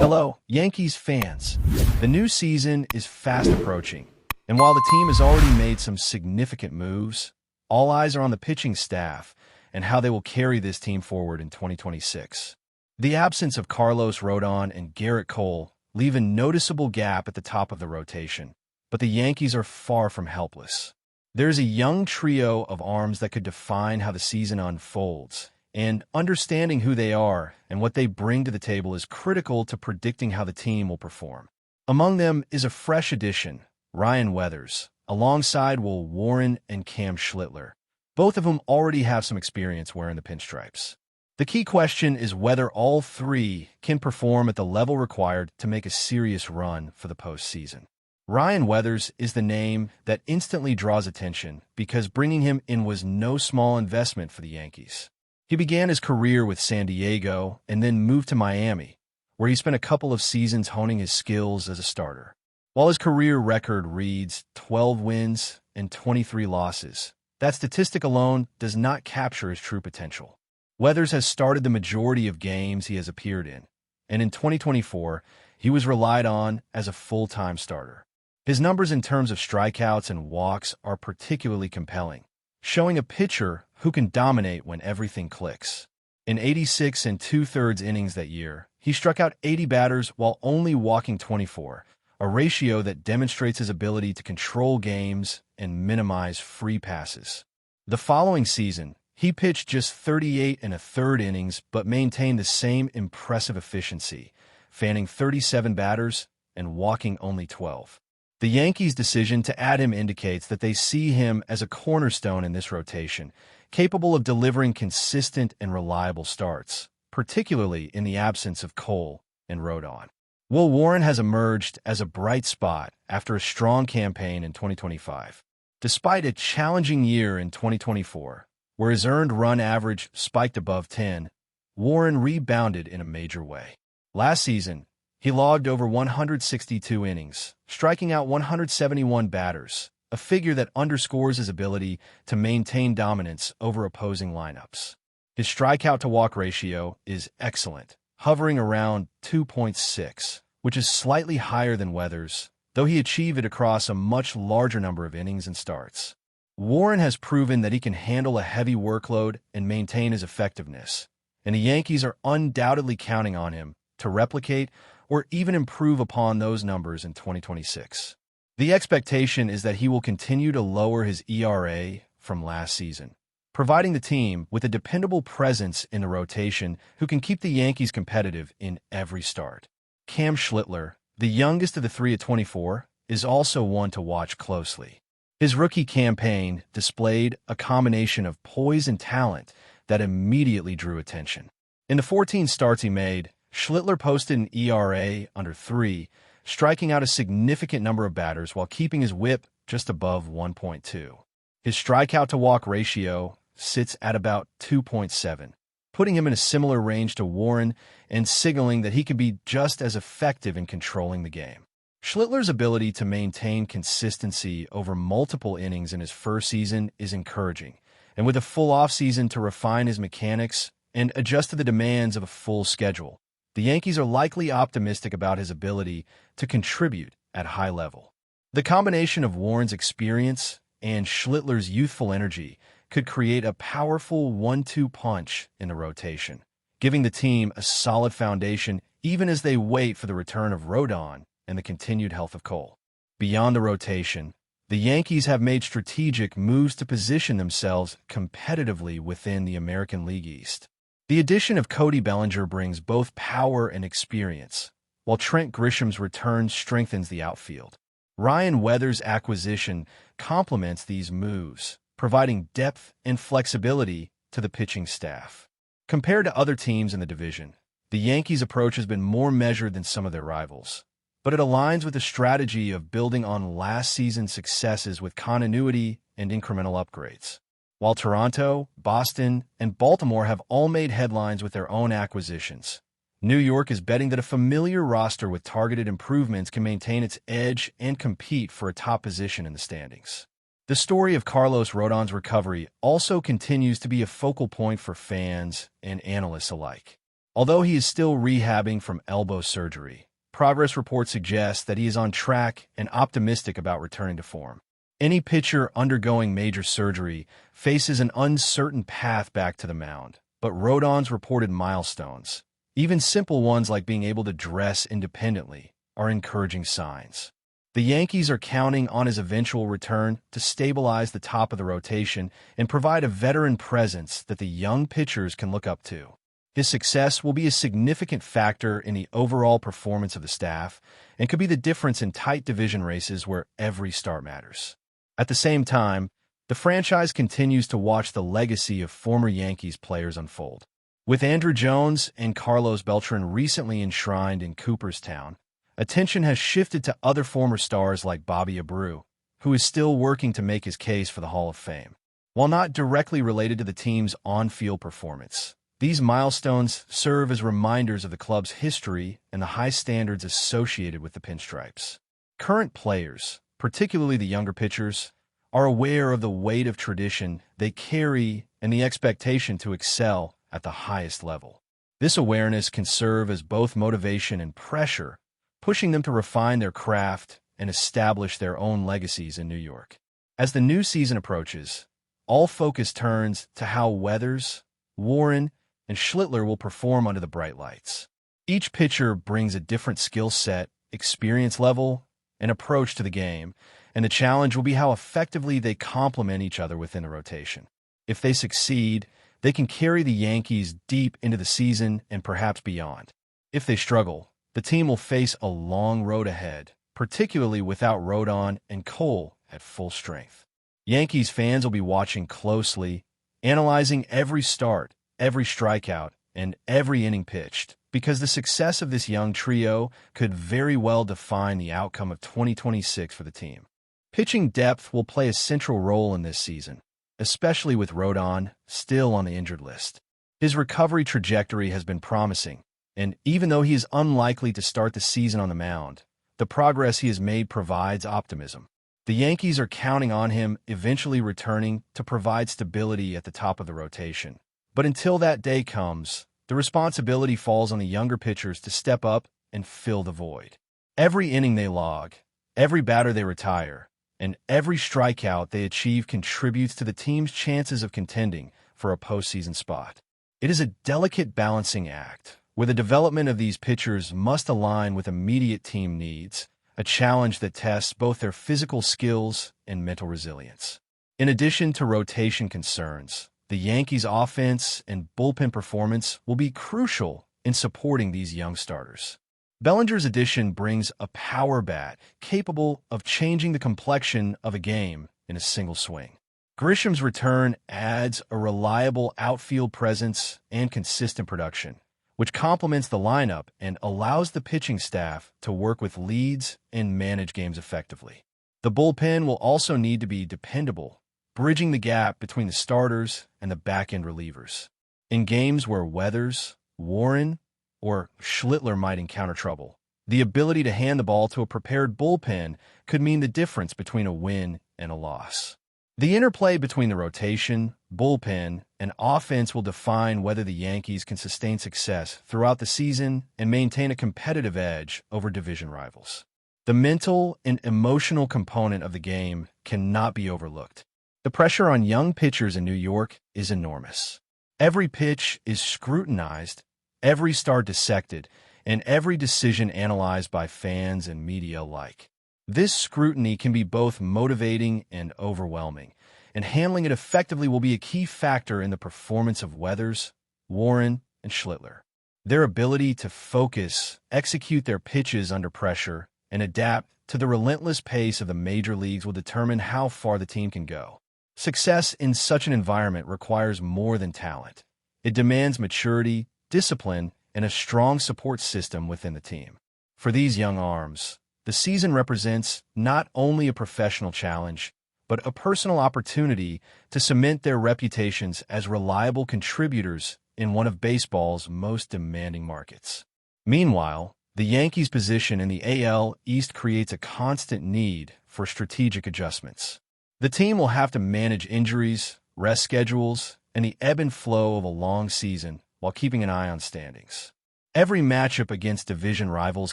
Hello, Yankees fans. The new season is fast approaching, and while the team has already made some significant moves, all eyes are on the pitching staff and how they will carry this team forward in 2026. The absence of Carlos Rodon and Garrett Cole leave a noticeable gap at the top of the rotation, but the Yankees are far from helpless. There's a young trio of arms that could define how the season unfolds, and understanding who they are and what they bring to the table is critical to predicting how the team will perform. Among them is a fresh addition, Ryan Weathers, alongside Will Warren and Cam Schlitler, both of whom already have some experience wearing the pinstripes. The key question is whether all three can perform at the level required to make a serious run for the postseason. Ryan Weathers is the name that instantly draws attention because bringing him in was no small investment for the Yankees. He began his career with San Diego and then moved to Miami, where he spent a couple of seasons honing his skills as a starter. While his career record reads 12 wins and 23 losses, that statistic alone does not capture his true potential. Weathers has started the majority of games he has appeared in, and in 2024, he was relied on as a full-time starter. His numbers in terms of strikeouts and walks are particularly compelling, showing a pitcher who can dominate when everything clicks. In 86 and two-thirds innings that year, he struck out 80 batters while only walking 24, a ratio that demonstrates his ability to control games and minimize free passes. The following season, he pitched just 38 and a third innings but maintained the same impressive efficiency, fanning 37 batters and walking only 12. The Yankees' decision to add him indicates that they see him as a cornerstone in this rotation, capable of delivering consistent and reliable starts, particularly in the absence of Cole and Rodon. Will Warren has emerged as a bright spot after a strong campaign in 2025. Despite a challenging year in 2024, where his earned run average spiked above 10, Warren rebounded in a major way. Last season, he logged over 162 innings, striking out 171 batters, a figure that underscores his ability to maintain dominance over opposing lineups. His strikeout-to-walk ratio is excellent, hovering around 2.6, which is slightly higher than Weathers, though he achieved it across a much larger number of innings and starts. Warren has proven that he can handle a heavy workload and maintain his effectiveness, and the Yankees are undoubtedly counting on him to replicate or even improve upon those numbers in 2026. The expectation is that he will continue to lower his ERA from last season, providing the team with a dependable presence in the rotation who can keep the Yankees competitive in every start. Cam Schlitler, the youngest of the three at 24, is also one to watch closely. His rookie campaign displayed a combination of poise and talent that immediately drew attention. In the 14 starts he made, Schlitler posted an ERA under 3, striking out a significant number of batters while keeping his whip just above 1.2. His strikeout-to-walk ratio sits at about 2.7, putting him in a similar range to Warren and signaling that he could be just as effective in controlling the game. Schlittler's ability to maintain consistency over multiple innings in his first season is encouraging, and with a full offseason to refine his mechanics and adjust to the demands of a full schedule, the Yankees are likely optimistic about his ability to contribute at a high level. The combination of Warren's experience and Schlittler's youthful energy could create a powerful 1-2 punch in the rotation, giving the team a solid foundation even as they wait for the return of Rodon and the continued health of Cole. Beyond the rotation, the Yankees have made strategic moves to position themselves competitively within the American League East. The addition of Cody Bellinger brings both power and experience, while Trent Grisham's return strengthens the outfield. Ryan Weathers' acquisition complements these moves, providing depth and flexibility to the pitching staff. Compared to other teams in the division, the Yankees' approach has been more measured than some of their rivals, but it aligns with the strategy of building on last season's successes with continuity and incremental upgrades. While Toronto, Boston, and Baltimore have all made headlines with their own acquisitions, New York is betting that a familiar roster with targeted improvements can maintain its edge and compete for a top position in the standings. The story of Carlos Rodon's recovery also continues to be a focal point for fans and analysts alike. Although he is still rehabbing from elbow surgery, progress reports suggest that he is on track and optimistic about returning to form. Any pitcher undergoing major surgery faces an uncertain path back to the mound, but Rodon's reported milestones, even simple ones like being able to dress independently, are encouraging signs. The Yankees are counting on his eventual return to stabilize the top of the rotation and provide a veteran presence that the young pitchers can look up to. His success will be a significant factor in the overall performance of the staff and could be the difference in tight division races where every start matters. At the same time, the franchise continues to watch the legacy of former Yankees players unfold. With Andrew Jones and Carlos Beltran recently enshrined in Cooperstown, attention has shifted to other former stars like Bobby Abreu, who is still working to make his case for the Hall of Fame. While not directly related to the team's on-field performance, these milestones serve as reminders of the club's history and the high standards associated with the Pinstripes. Current players, particularly the younger pitchers, are aware of the weight of tradition they carry and the expectation to excel at the highest level. This awareness can serve as both motivation and pressure, pushing them to refine their craft and establish their own legacies in New York. As the new season approaches, all focus turns to how Weathers, Warren, and Schlitler will perform under the bright lights. Each pitcher brings a different skill set, experience level, and approach to the game, and the challenge will be how effectively they complement each other within the rotation. If they succeed, they can carry the Yankees deep into the season and perhaps beyond. If they struggle, the team will face a long road ahead, particularly without Rodon and Cole at full strength. Yankees fans will be watching closely, analyzing every start, every strikeout, and every inning pitched, because the success of this young trio could very well define the outcome of 2026 for the team. Pitching depth will play a central role in this season, especially with Rodon still on the injured list. His recovery trajectory has been promising, and even though he is unlikely to start the season on the mound, the progress he has made provides optimism. The Yankees are counting on him eventually returning to provide stability at the top of the rotation. But until that day comes, the responsibility falls on the younger pitchers to step up and fill the void. Every inning they log, every batter they retire, and every strikeout they achieve contributes to the team's chances of contending for a postseason spot. It is a delicate balancing act, where the development of these pitchers must align with immediate team needs, a challenge that tests both their physical skills and mental resilience. In addition to rotation concerns, the Yankees' offense and bullpen performance will be crucial in supporting these young starters. Bellinger's addition brings a power bat capable of changing the complexion of a game in a single swing. Grisham's return adds a reliable outfield presence and consistent production, which complements the lineup and allows the pitching staff to work with leads and manage games effectively. The bullpen will also need to be dependable, bridging the gap between the starters and the back-end relievers. In games where Weathers, Warren, or Schlitler might encounter trouble, the ability to hand the ball to a prepared bullpen could mean the difference between a win and a loss. The interplay between the rotation, bullpen, and offense will define whether the Yankees can sustain success throughout the season and maintain a competitive edge over division rivals. The mental and emotional component of the game cannot be overlooked. The pressure on young pitchers in New York is enormous. Every pitch is scrutinized, every start dissected, and every decision analyzed by fans and media alike. This scrutiny can be both motivating and overwhelming, and handling it effectively will be a key factor in the performance of Weathers, Warren, and Schlitler. Their ability to focus, execute their pitches under pressure, and adapt to the relentless pace of the major leagues will determine how far the team can go. Success in such an environment requires more than talent. It demands maturity, discipline, and a strong support system within the team. For these young arms, the season represents not only a professional challenge, but a personal opportunity to cement their reputations as reliable contributors in one of baseball's most demanding markets. Meanwhile, the Yankees' position in the AL East creates a constant need for strategic adjustments. The team will have to manage injuries, rest schedules, and the ebb and flow of a long season while keeping an eye on standings. Every matchup against division rivals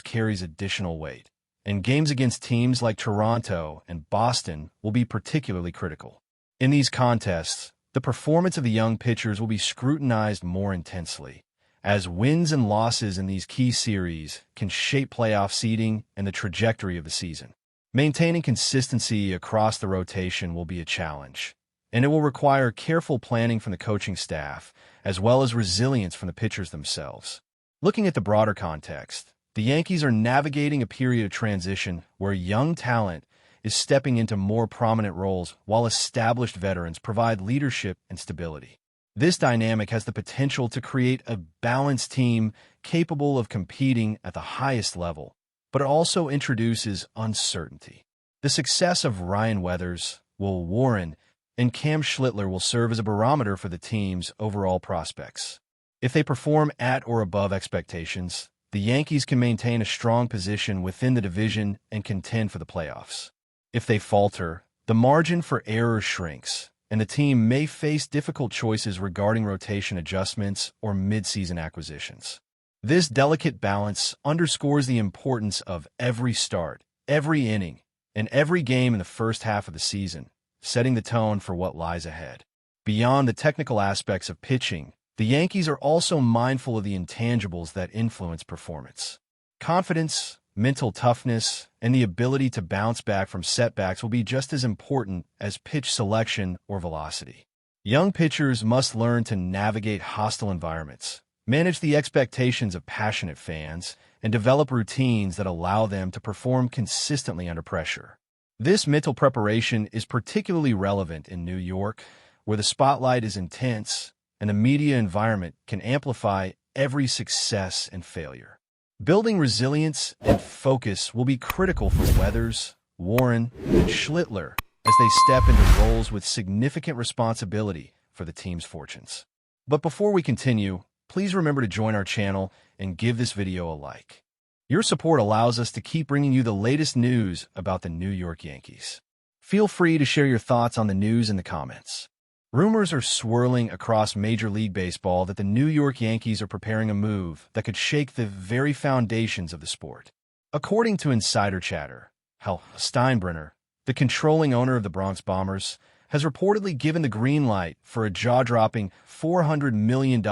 carries additional weight, and games against teams like Toronto and Boston will be particularly critical. In these contests, the performance of the young pitchers will be scrutinized more intensely, as wins and losses in these key series can shape playoff seeding and the trajectory of the season. Maintaining consistency across the rotation will be a challenge, and it will require careful planning from the coaching staff, as well as resilience from the pitchers themselves. Looking at the broader context, the Yankees are navigating a period of transition where young talent is stepping into more prominent roles while established veterans provide leadership and stability. This dynamic has the potential to create a balanced team capable of competing at the highest level, but it also introduces uncertainty. The success of Ryan Weathers, Will Warren, and Cam Schlitler will serve as a barometer for the team's overall prospects. If they perform at or above expectations, the Yankees can maintain a strong position within the division and contend for the playoffs. If they falter, the margin for error shrinks, and the team may face difficult choices regarding rotation adjustments or mid-season acquisitions. This delicate balance underscores the importance of every start, every inning, and every game in the first half of the season, setting the tone for what lies ahead. Beyond the technical aspects of pitching, the Yankees are also mindful of the intangibles that influence performance. Confidence, mental toughness, and the ability to bounce back from setbacks will be just as important as pitch selection or velocity. Young pitchers must learn to navigate hostile environments, manage the expectations of passionate fans, and develop routines that allow them to perform consistently under pressure. This mental preparation is particularly relevant in New York, where the spotlight is intense and the media environment can amplify every success and failure. Building resilience and focus will be critical for Weathers, Warren, and Schlitler as they step into roles with significant responsibility for the team's fortunes. But before we continue, please remember to join our channel and give this video a like. Your support allows us to keep bringing you the latest news about the New York Yankees. Feel free to share your thoughts on the news in the comments. Rumors are swirling across Major League Baseball that the New York Yankees are preparing a move that could shake the very foundations of the sport. According to insider chatter, Hal Steinbrenner, the controlling owner of the Bronx Bombers, has reportedly given the green light for a jaw-dropping $400 million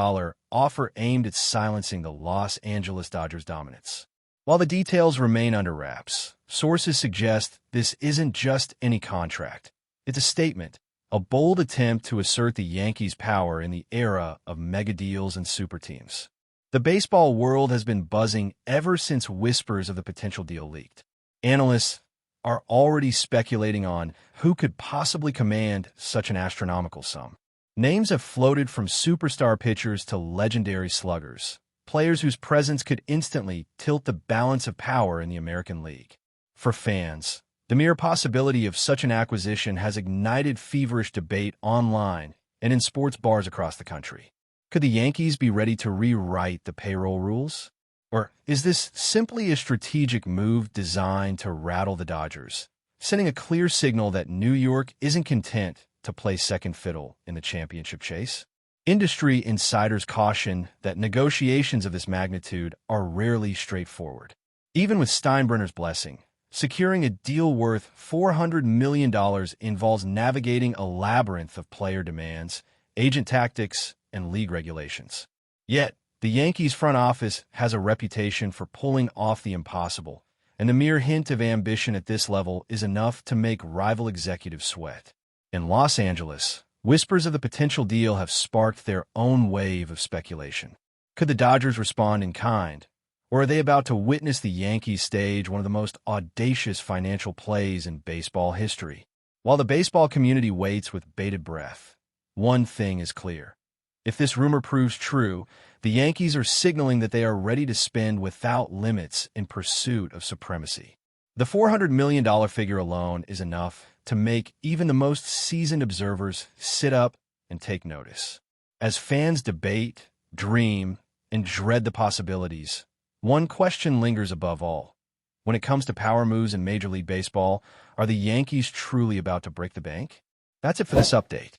offer aimed at silencing the Los Angeles Dodgers' dominance. While the details remain under wraps, sources suggest this isn't just any contract. It's a statement, a bold attempt to assert the Yankees' power in the era of mega deals and super teams. The baseball world has been buzzing ever since whispers of the potential deal leaked. Analysts are already speculating on who could possibly command such an astronomical sum. Names have floated from superstar pitchers to legendary sluggers, players whose presence could instantly tilt the balance of power in the American League. For fans, the mere possibility of such an acquisition has ignited feverish debate online and in sports bars across the country. Could the Yankees be ready to rewrite the payroll rules? Or is this simply a strategic move designed to rattle the Dodgers, sending a clear signal that New York isn't content to play second fiddle in the championship chase? Industry insiders caution that negotiations of this magnitude are rarely straightforward. Even with Steinbrenner's blessing, securing a deal worth $400 million involves navigating a labyrinth of player demands, agent tactics, and league regulations. Yet, the Yankees front office has a reputation for pulling off the impossible, and the mere hint of ambition at this level is enough to make rival executives sweat. In Los Angeles, whispers of the potential deal have sparked their own wave of speculation. Could the Dodgers respond in kind? Or are they about to witness the Yankees stage one of the most audacious financial plays in baseball history? While the baseball community waits with bated breath, one thing is clear. If this rumor proves true, the Yankees are signaling that they are ready to spend without limits in pursuit of supremacy. The $400 million figure alone is enough to make even the most seasoned observers sit up and take notice. As fans debate, dream, and dread the possibilities, one question lingers above all. When it comes to power moves in Major League Baseball, are the Yankees truly about to break the bank? That's it for this update.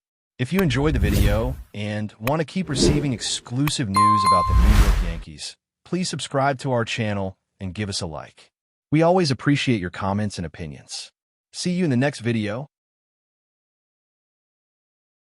If you enjoyed the video and want to keep receiving exclusive news about the New York Yankees, please subscribe to our channel and give us a like. We always appreciate your comments and opinions. See you in the next video.